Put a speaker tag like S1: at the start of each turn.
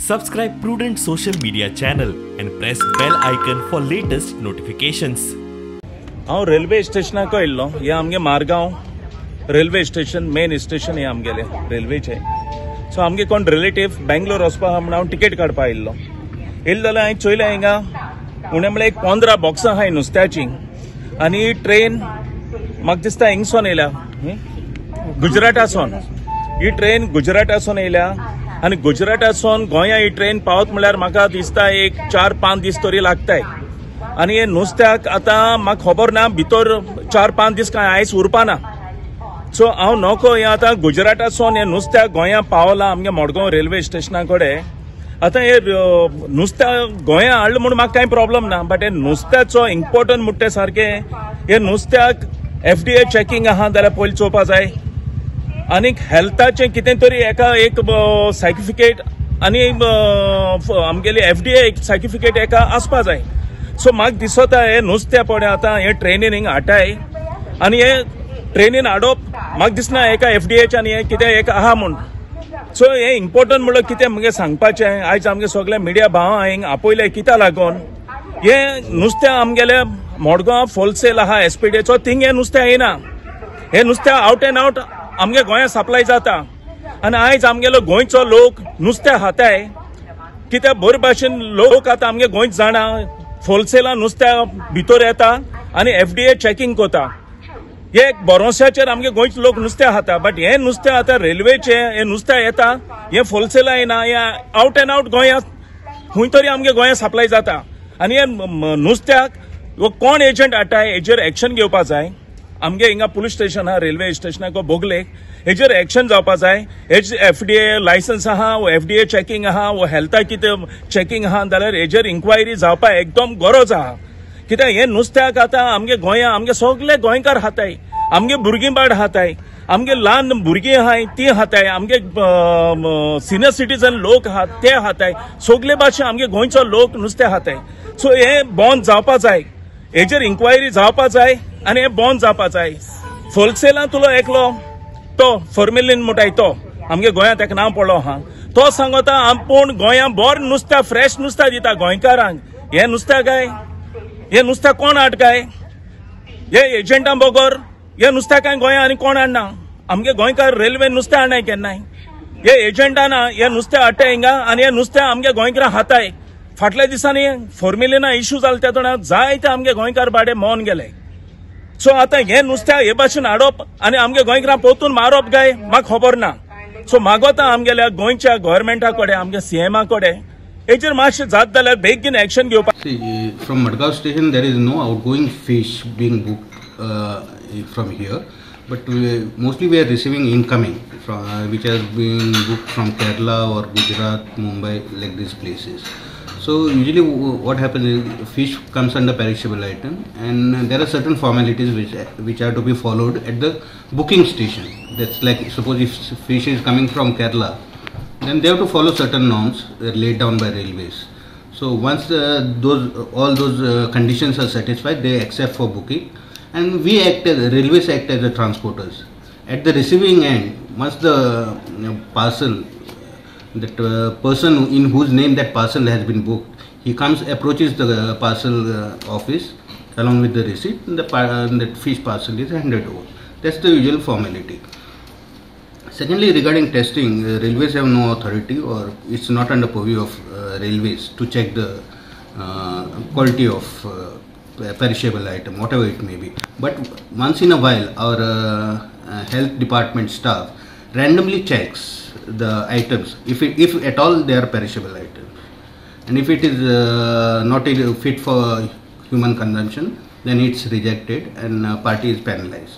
S1: Subscribe Prudent social media channel and press bell icon for latest notifications.
S2: हांव railway स्टेशनाक येयल्लो. हे आमगे Margao railway station main station हे आमगेले रेल्वेचे. सो आमगे कोण रिलेटिव्ह बेंगलोर वचपा आहा म्हण हांव टिकेट काडपा येयल्लो. येयलो जाल्यार हांवें चोयलें हिंगा उणें म्हळ्यार एक 15 बॉक्सां आहाय नुस्त्याची आनी ट्रेन म्हाका दिसता हिंगसोन येयल्या गुजरातासून. ही ट्रेन गुजरातासून येयल्या आनी गुजरातासून गोंया ही ट्रेन पावत म्हळ्यार म्हाका दिसता एक 4-5 दीस तरी लागताय. आनी हे नुस्त्याक आतां म्हाका खबर ना भितर 4-5 दीस काय आयस उरपाना. सो हांव नोको हे आतां गुजरातासून हे नुस्त्याक गोंया पावलां आमगे मडगांव रेल्वे स्टेशना कडेन. आतां हे नुस्तें गोंया हाडलें म्हणून म्हाका कांय प्रॉब्लम ना, बट हे नुस्त्याचो इम्पॉर्टंट म्हणटा तें सारकें हे नुस्त्याक FDA चॅकींग आहा जाल्यार पयलीं चोवपा जाय. आनीक हेल्थाचें कितें तरी एका एक सर्टिफिकेट आनी आमगेली FDA सर्टिफिकेट एका आसपा जाय. सो म्हाका दिसता हे नुस्तें पळय आतां हे ट्रेनीन हिंगा हाडटाय आनी हे ट्रेनीन हाडप म्हाका दिसना एका FDAच्यान हे कितें एक आहा म्हूण. सो हे इम्पॉर्टंट म्हणल्यार कितें म्हगे सांगपाचें आयज आमगे सगळे मिडिया भावां हिंगा आपयले कित्या लागून हे नुस्तें आमगेले मडगांव होलसेल आहा SPDचो थिंग हे नुस्तें येना. हे नुस्तें आवट एंड आवट आमगे गोंया सप्लाय जाता आनी आयज आमगेलो गोंयचो लोक नुस्तें खाताय कित्याक बरे भाशेन लोक आतां आमगे गोंयच जाणा होलसेलान नुस्त्या भितर येता आनी FDA चॅकींग कोता. हे भरोश्याचेर आमगे गोंयचे लोक नुस्तें खाता, बट हे नुस्तें आतां रेल्वेचे हे नुस्तें येता हे होलसेला येना, हे आवट एंड आवट गोंया खंय तरी आमगे गोंया सप्लाय जाता. आनी हे नुस्त्याक कोण एजंट हाडटाय हेजेर एक्शन घेवपा जाय. आमगे हिंगा पुलीस स्टेशन आहा रेल्वे स्टेशनाक बोगलेक हेजेर एक्शन जावपा जाय. हेज FDA लायसन्स आहा वो FDA चॅकींग आहा वो हेल्था कितें चॅकींग आहा जाल्यार हेजेर इन्क्वायरी जावपा एकदम गरज आहा. कित्याक हे नुस्त्याक आतां आमगे गोंया आमगे सगळे गोंयकार खाताय, आमगे भुरगीं बाळ खाताय, आमगे ल्हान भुरगीं आहाय ती खाताय, आमगे सिनियर सिटीजन लोक आहात ते खाताय, सगळे भाशे आमगे गोंयचो लोक नुस्तें खाताय. सो हे बंद जावपा जाय, हेजेर इन्क्वायरी जावपा जाय आनी हे बंद जावपा जाय. होलसेलान तुलो एकलो तो फॉर्मेलिन म्हणटाय तो आमगे गोंयांत एक नांव पडलो आहा तो सांगता आपूण गोंया बरें नुस्तें फ्रेश नुस्तें दिता गोंयकारांक. हे नुस्तें काय हे नुस्तें कोण हाड काय हे एजंटा बगर हे नुस्तें काय गोंया आनी कोण हाडना. आमगे गोंयकार रेल्वे नुस्तें हाडनाय केन्नाय. हे एजंटाना हे नुस्तें हाडटाय हिंगा आनी हे नुस्तें आमगे गोंयकारां खाताय. फाटल्या दिसांनी फॉर्मेलिना इश्यू जाले तेतून जायते आमगे गोंयकार बाडे मौन गेले. सो आतां हे नुस्तें हे भाशेन हाडप आनी आमगे गोंयकारां पोतून मारप काय म्हाका खबर ना. सो मागोता आमगेल्या गोंयच्या गव्हर्मेंटा कडेन आमगे CMA कडेन हेजेर मातशें जात जाल्यार बेगीन एक्शन घेवपाक.
S3: From Madgaon station there is no outgoing fish being booked from here, but mostly we are receiving incoming from which has been booked from Kerala or Gujarat, Mumbai, like these places. So usually what happens is fish comes under perishable item and there are certain formalities which are to be followed at the booking station. That's like suppose if fish is coming from Kerala, then they have to follow certain norms laid down by railways. So once all those conditions are satisfied, they accept for booking, and we railways act as the transporters. At the receiving end, once the parcel, that person in whose name that parcel has been booked, he approaches the parcel office along with the receipt, and that fish parcel is handed over. That's the usual formality. Secondly, regarding testing, railways have no authority or it's not under purview of railways to check the quality of perishable item, whatever it may be. But once in a while, our health department staff randomly checks the items if at all they are perishable items, and if it is not fit for human consumption, then it's rejected and party is penalized.